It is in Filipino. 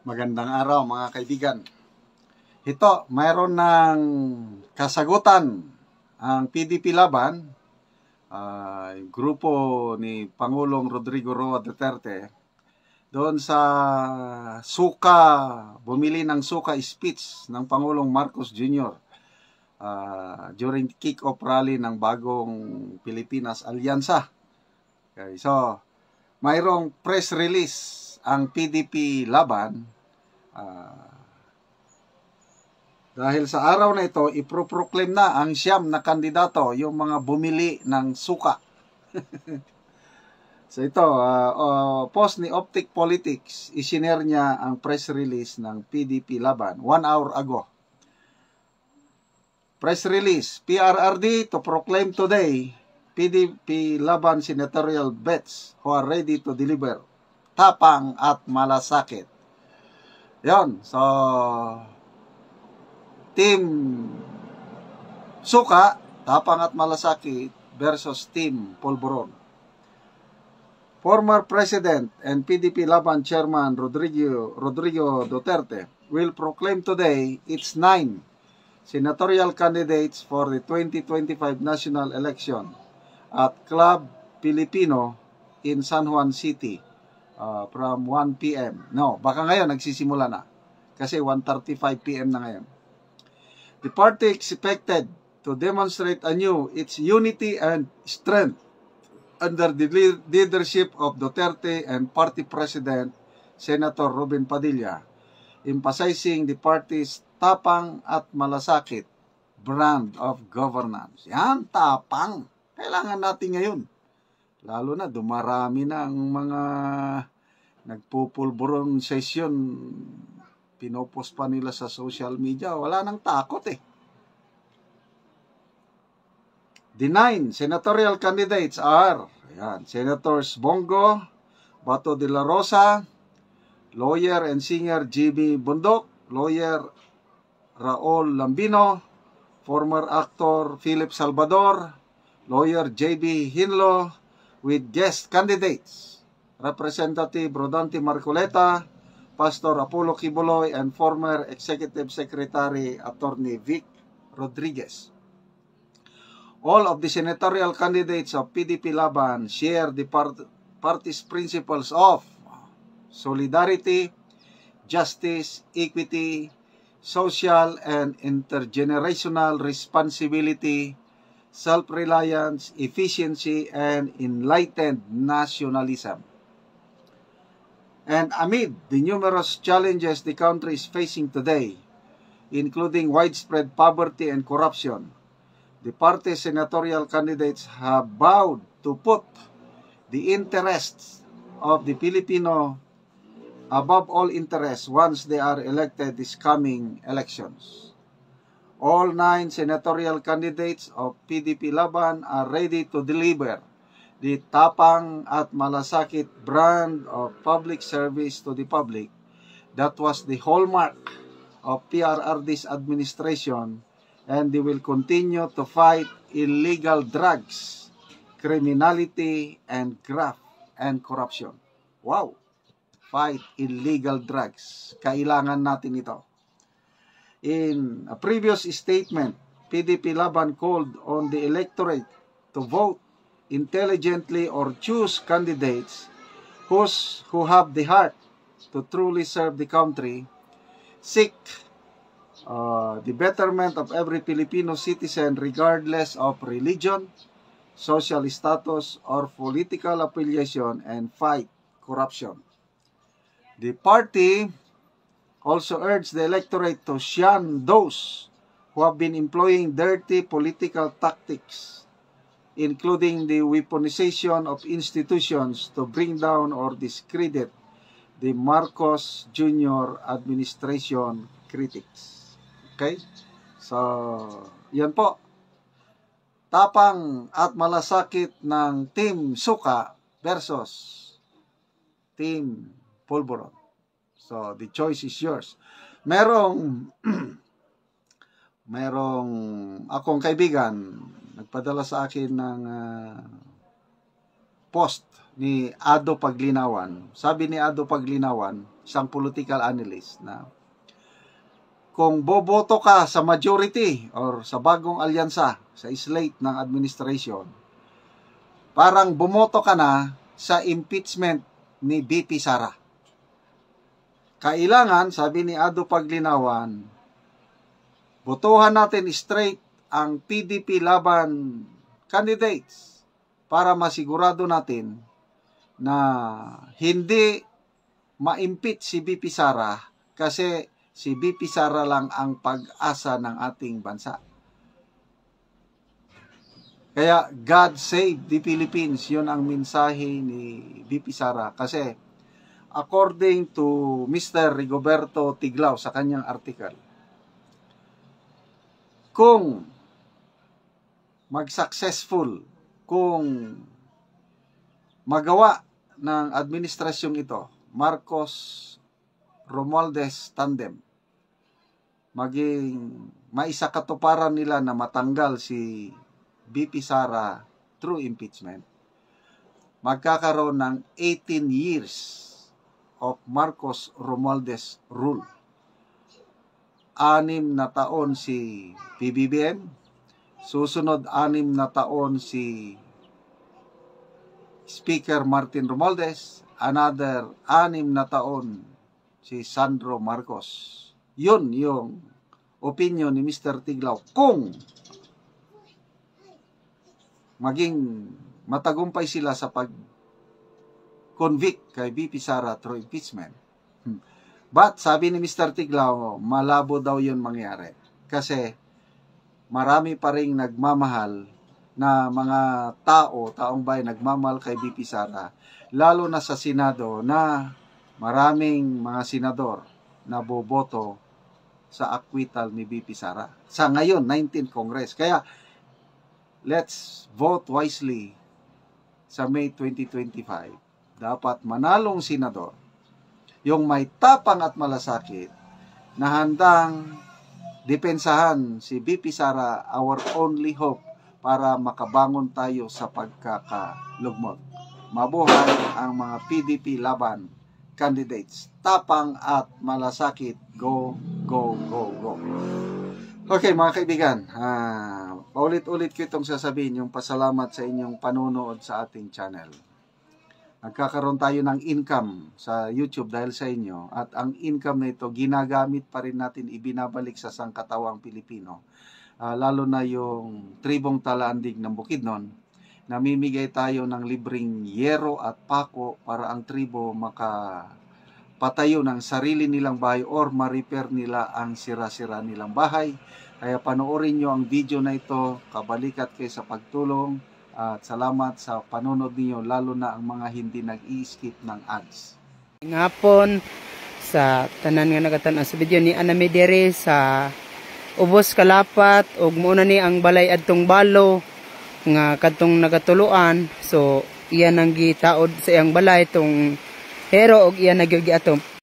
Magandang araw mga kaibigan. Ito, mayroon ng kasagutan ang PDP Laban, grupo ni Pangulong Rodrigo Roa Duterte, doon sa bumili ng suka speech ng Pangulong Marcos Jr. During kick-off rally ng bagong Pilipinas Alyansa. Okay, so, mayroong press release ang PDP Laban dahil sa araw na ito, iproproclaim na ang siyam na kandidato, yung mga bumili ng suka. So ito, post ni Optic Politics, isinare niya ang press release ng PDP Laban 1 hour ago. Press release, PRRD to proclaim today PDP Laban senatorial bets who are ready to deliver. Tapang at malasakit. Yon, so Team Suka, Tapang at Malasakit versus Team Polvoron. Former President and PDP Laban Chairman Rodrigo Duterte will proclaim today its 9 senatorial candidates for the 2025 national election at Club Filipino in San Juan City from 1 p.m. No, baka ngayon nagsisimula na kasi 1:35 p.m. na ngayon. The party expected to demonstrate anew its unity and strength under the leadership of Duterte and Party President Senator Robin Padilla, emphasizing the party's tapang at malasakit brand of governance. Yan, tapang. Kailangan natin ngayon. Lalo na, dumarami na ang mga nagpupulburon session. Pinopost pa nila sa social media. Wala nang takot eh. The 9 senatorial candidates are Senators Bongo, Bato de la Rosa, lawyer and singer Jimmy Bundok, lawyer Raul Lambino, former actor Philip Salvador, lawyer J.B. Hinlo, with guest candidates, Representative Rodante Marcoleta, Pastor Apollo Kibuloy, and former Executive Secretary Attorney Vic Rodriguez. All of the senatorial candidates of PDP Laban share the party's principles of solidarity, justice, equity, social and intergenerational responsibility, self-reliance, efficiency, and enlightened nationalism. And amid the numerous challenges the country is facing today, including widespread poverty and corruption, the party's senatorial candidates have vowed to put the interests of the Filipino above all interests once they are elected this coming elections. All 9 senatorial candidates of PDP Laban are ready to deliver the tapang at malasakit brand of public service to the public that was the hallmark of PRRD's administration, and they will continue to fight illegal drugs, criminality, and graft and corruption. Wow! Fight illegal drugs. Kailangan natin ito. In a previous statement, PDP Laban called on the electorate to vote intelligently or choose candidates who have the heart to truly serve the country, seek the betterment of every Filipino citizen regardless of religion, social status, or political affiliation, and fight corruption. The party also urged the electorate to shun those who have been employing dirty political tactics, including the weaponization of institutions to bring down or discredit the Marcos Jr. administration critics. Okay? So, yan po. Tapang at malasakit ng Team Suka versus Team Polvoron. So, the choice is yours. Merong akong kaibigan, nagpadala sa akin ng post ni Ado Paglinawan. Sabi ni Ado Paglinawan, isang political analyst, na kung boboto ka sa majority or sa bagong alyansa, sa slate ng administration, parang bumoto ka na sa impeachment ni VP Sara. Kailangan, sabi ni Ado Paglinawan, botohan natin straight ang PDP laban candidates para masigurado natin na hindi ma-impeach si VP Sara, kasi si VP Sara lang ang pag-asa ng ating bansa. Kaya God save the Philippines, yun ang mensahe ni VP Sara. Kasi according to Mr. Rigoberto Tiglao sa kanyang article, kung mag-successful, kung magawa ng administrasyong ito, Marcos Romualdez tandem, maging maisakatuparan nila na matanggal si VP Sara through impeachment, magkakaroon ng 18 years of Marcos Romualdez rule. 6 na taon si PBBM, susunod 6 na taon si Speaker Martin Romualdez, another 6 na taon si Sandro Marcos. Yun yung opinion ni Mr. Tiglao kung maging matagumpay sila sa pag-convict kay VP Sara through impeachment. But sabi ni Mr. Tiglao, malabo daw yun mangyari. Kasi marami pa ring nagmamahal na mga taong bayan nagmamahal kay VP Sara. Lalo na sa Senado na maraming mga senador na boboto sa acquittal ni VP Sara. Sa ngayon, 19th Congress. Kaya let's vote wisely sa May 2025. Dapat manalong senador, yung may tapang at malasakit, na handang depensahan si VP Sara, our only hope para makabangon tayo sa pagkakalugmok. Mabuhay ang mga PDP laban candidates. Tapang at malasakit. Go, go, go, go. Okay mga kaibigan, paulit-ulit ko itong sasabihin, yung pasalamat sa inyong panunood sa ating channel. Nagkakaroon tayo ng income sa YouTube dahil sa inyo, at ang income na ito ginagamit pa rin natin, ibinabalik sa sangkatawang Pilipino. Lalo na yung tribong Talaandig ng Bukidnon, namimigay tayo ng libreng yero at pako para ang tribo makapatayo ng sarili nilang bahay or ma-repair nila ang sira-sira nilang bahay. Kaya panoorin nyo ang video na ito, kabalikat kayo sa pagtulong, at salamat sa panonood niyo, lalo na ang mga hindi nag-i-skip ng ads. Ngapon sa tanan nga nagatan sa video ni Ana Medere sa Ubos Kalapat, ug muna ni ang balay adtong Balo nga kadtong nagatuluan. So iya nang gitaod sa iyang balay tong hero, og iya nagyugi atong